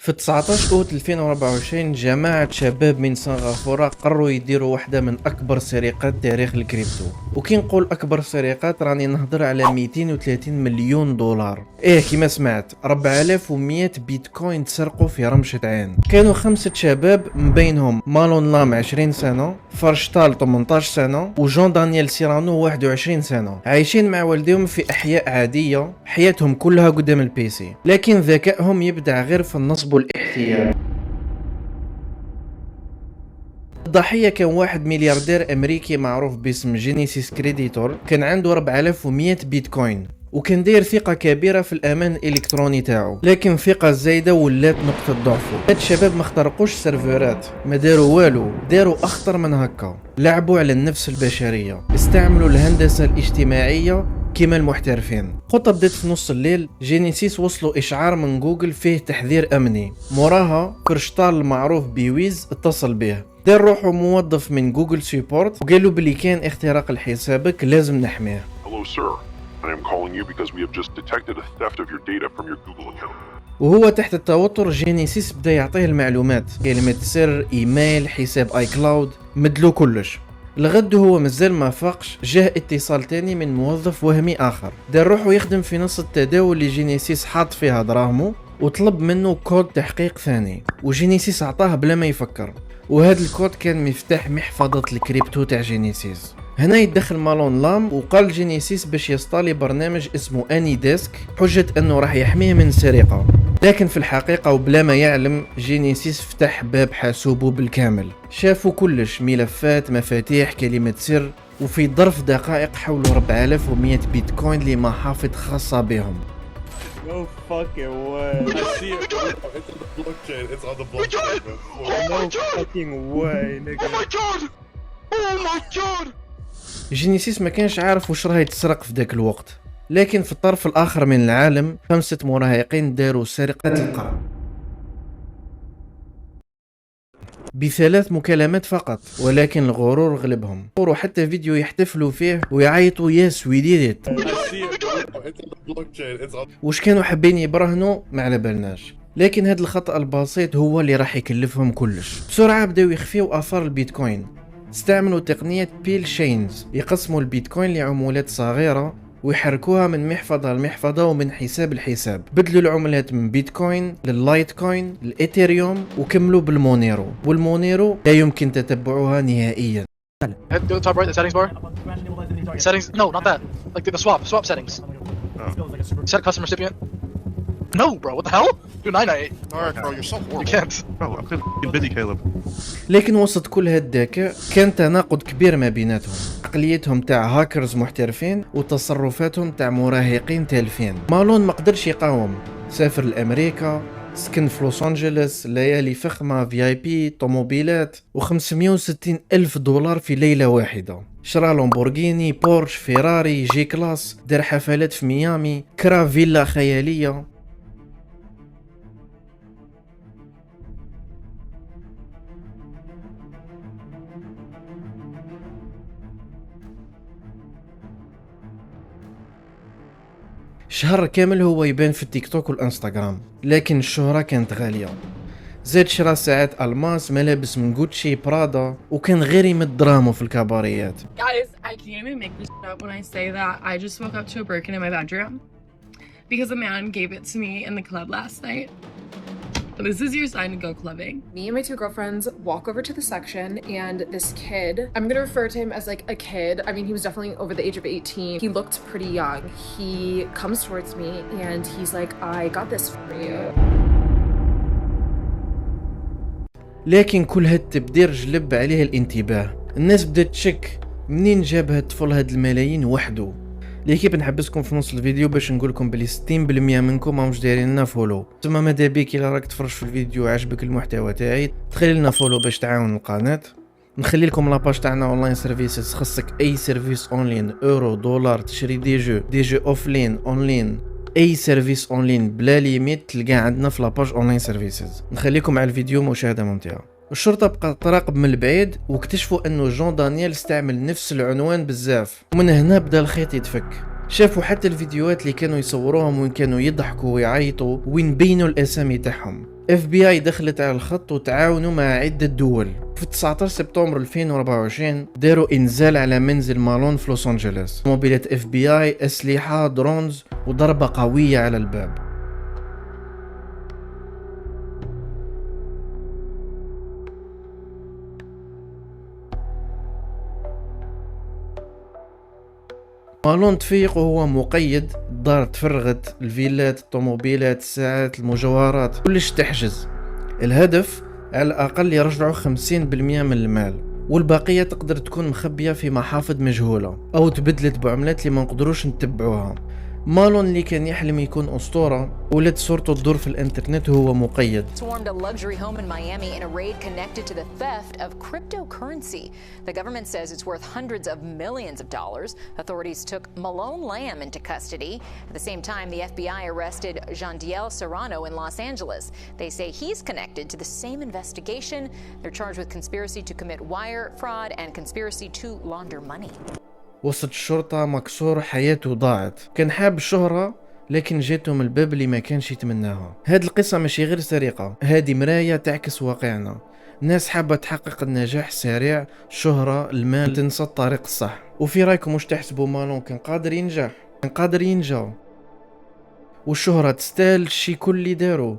في 19 أوت 2024 جماعة شباب من سنغافورة قرروا يديروا واحدة من أكبر سرقات تاريخ الكريبتو. وكي نقول أكبر سرقات راني نهضر على 230 مليون دولار. كما سمعت 4100 بيتكوين تسرقوا في رمشة عين. كانوا 5 شباب من بينهم مالون لام 20 سنة، فرشتال 18 سنة، وجون دانيال سيرانو 21 سنة، عايشين مع والديهم في أحياء عادية، حياتهم كلها قدام البيسي، لكن ذكائهم يبدع غير في النصب والاحتيال. الضحية كان واحد ملياردير أمريكي معروف باسم جينيسيس كريديتور، كان عنده 4100 بيتكوين، وكان داير ثقة كبيرة في الأمان الإلكتروني تاعو، لكن الثقة الزايدة ولات نقطة ضعفه. هاد الشباب ما اخترقوش سيرفرات، ما داروا والو، داروا أخطر من هكا، لعبوا على النفس البشرية، استعملوا الهندسة الاجتماعية كما المحترفين. خطة بدات في نص الليل، جينيسيس وصلوا إشعار من جوجل فيه تحذير أمني. موراها فرشتال المعروف بويز اتصل به، دار روحه موظف من جوجل سيبورت وقالوا بلي كان اختراق لحسابك لازم نحميه. Hello, sir. I am calling you because we have just detected a theft of your data from your Google account. وهو تحت التوتر جينيسيس بدا يعطيه المعلومات، كلمة سر، ايميل، حساب اي كلاود، مدلو كلش. الغد هو مازال ما فاقش، جاه اتصال تاني من موظف وهمي اخر، دار روحه يخدم في نص التداول اللي جينيسيس حاط فيها دراهمه، وطلب منه كود تحقيق ثاني، وجينيسيس عطاه بلا ما يفكر، وهذا الكود كان مفتاح محفظة الكريبتو تاع جينيسيس. هنا يدخل مالون لام وقال جينيسيس باش يصطالي برنامج اسمه اني ديسك، حجة انه راح يحميه من السرقة، لكن في الحقيقة وبلا ما يعلم جينيسيس فتح باب حاسوبه بالكامل، شافوا كلش، ملفات، مفاتيح، كلمة سر، وفي ظرف دقائق حولوا 4100 بيتكوين لمحافظ خاصة بهم. No fucking way. I see it. It's on the blockchain. It's on the blockchain. No fucking way, nigga. Oh my god! Oh my god! جينيسيس ما كانش عارف وش راهي تسرق في ذاك الوقت، لكن في الطرف الآخر من العالم 5 مراهقين داروا سرقة القرن ب3 مكالمات فقط، ولكن الغرور غلبهم، وحتى فيديو يحتفلوا فيه ويعيطوا يس وي ديد ات. I see it. It's on the blockchain. It's on. وش كانوا حابين يبرهنوا ما على بالناش، لكن هذا الخطأ البسيط هو اللي راح يكلفهم كلش. بسرعة بداو يخفيوا آثار البيتكوين، استعملوا تقنية بيل شينز، يقسموا البيتكوين لعمولات صغيرة ويحركوها من محفظة لمحفظة ومن حساب لحساب، بدلوا العملات من بيتكوين لللايت كوين للإيثيريوم وكملوا بالمونيرو، والمونيرو لا يمكن تتبعها نهائيا. Hit the top right, the settings bar. Settings, no, not that. Like the swap settings. Set custom recipient. No, bro, what the hell? Do 998. Alright, bro, you're so horrible. You can't. Bro, I'm clearly busy, Caleb. لكن وسط كل هالذكاء كان تناقض كبير ما بيناتهم، عقليتهم تاع هاكرز محترفين وتصرفاتهم تاع مراهقين تالفين. مالون ما قدرش يقاوم، سافر لأمريكا، سكن في لوس أنجلوس، ليالي فخمة في اي بي، طوموبيلات، و560 ألف دولار في ليلة واحدة. شرا لامبورغيني، بورش، فيراري، جي كلاس، دار حفلات في ميامي، كرا فيلا خيالية. شهر كامل هو يبان في التيك توك والانستغرام، لكن الشهرة كانت غالية. زاد شرا ساعات الماس، ملابس من غوتشي، برادا، وكان غير يمد دراهمه في الكباريات. Guys, I can't even make this up when I say that I just woke up to a Birkin in my bedroom because a man gave it to me in the club last night. This is your sign to go clubbing. Me and my 2 girlfriends walk over to the section and this kid, I'm gonna refer to him as like a kid. I mean, he was definitely over the age of 18. He looked pretty young. He comes towards me and he's like, I got this for you. لكن كل هالتبدير جلب عليه الانتباه، الناس بدات تشك منين جاب هاد الطفل هاد الملايين وحده. ليكيب نحبسكم في نص الفيديو باش نقولكم بلي 60% منكم ماهمش دايرين لنا فولو، تما ماذا بيك الا راك تفرج في الفيديو وعجبك المحتوى تاعي تخلي لنا فولو باش تعاون القناه. نخلي لكم لاباج تاعنا اونلاين سيرفيسز، خصك اي سيرفيس اونلاين، اورو، دولار، تشري دي جو اوفلاين، اونلاين، اي سيرفيس اونلاين بلا ليميت تلقاه عندنا في لاباج اونلاين سيرفيسز. نخليكم على الفيديو، مشاهده ممتعه. الشرطة بقات تراقب من البعيد واكتشفوا انه جون دانيال استعمل نفس العنوان بزاف، ومن هنا بدا الخيط يتفك. شافوا حتى الفيديوهات اللي كانوا يصوروهم وين كانوا يضحكوا ويعيطوا وين بينوا الاسامي تاعهم. FBI دخلت على الخط وتعاونوا مع عدة دول. في 19 سبتمبر 2024 داروا إنزال على منزل مالون في لوس أنجلوس، موبيلات FBI، أسلحة، درونز، وضربة قوية على الباب. مالون تفيق وهو مقيد، الدار تفرغت، الفيلات، الطوموبيلات، الساعات، المجوهرات، كلش تحجز. الهدف على الأقل يرجعوا 50% من المال، والبقية تقدر تكون مخبية في محافظ مجهولة أو تبدلت بعملات اللي ما نقدروش نتبعوها. مالون اللي كان يحلم يكون أسطورة ولد صورته تدور في الإنترنت وهو مقيد. Swarmed a luxury home in Miami in a raid connected to the theft of cryptocurrency. The government says it's worth hundreds of millions of dollars. Authorities took Malone Lamb into custody. At the same time, the FBI arrested Jandiel Serrano in Los Angeles. They say he's connected to the same investigation. They're charged with conspiracy to commit wire fraud and conspiracy to launder money. وسط الشرطة مكسور، حياته ضاعت. كان حاب الشهرة لكن جاته من الباب اللي ما كانش يتمناها. هاد القصة ماشي غير سرقة، هادي مراية تعكس واقعنا. ناس حابة تحقق النجاح السريع، الشهرة، المال، تنسى الطريق الصح. وفي رايكم مش تحسبوا مالون كان قادر ينجح؟ كان قادر ينجح، والشهرة تستاهل الشي كل اللي دارو.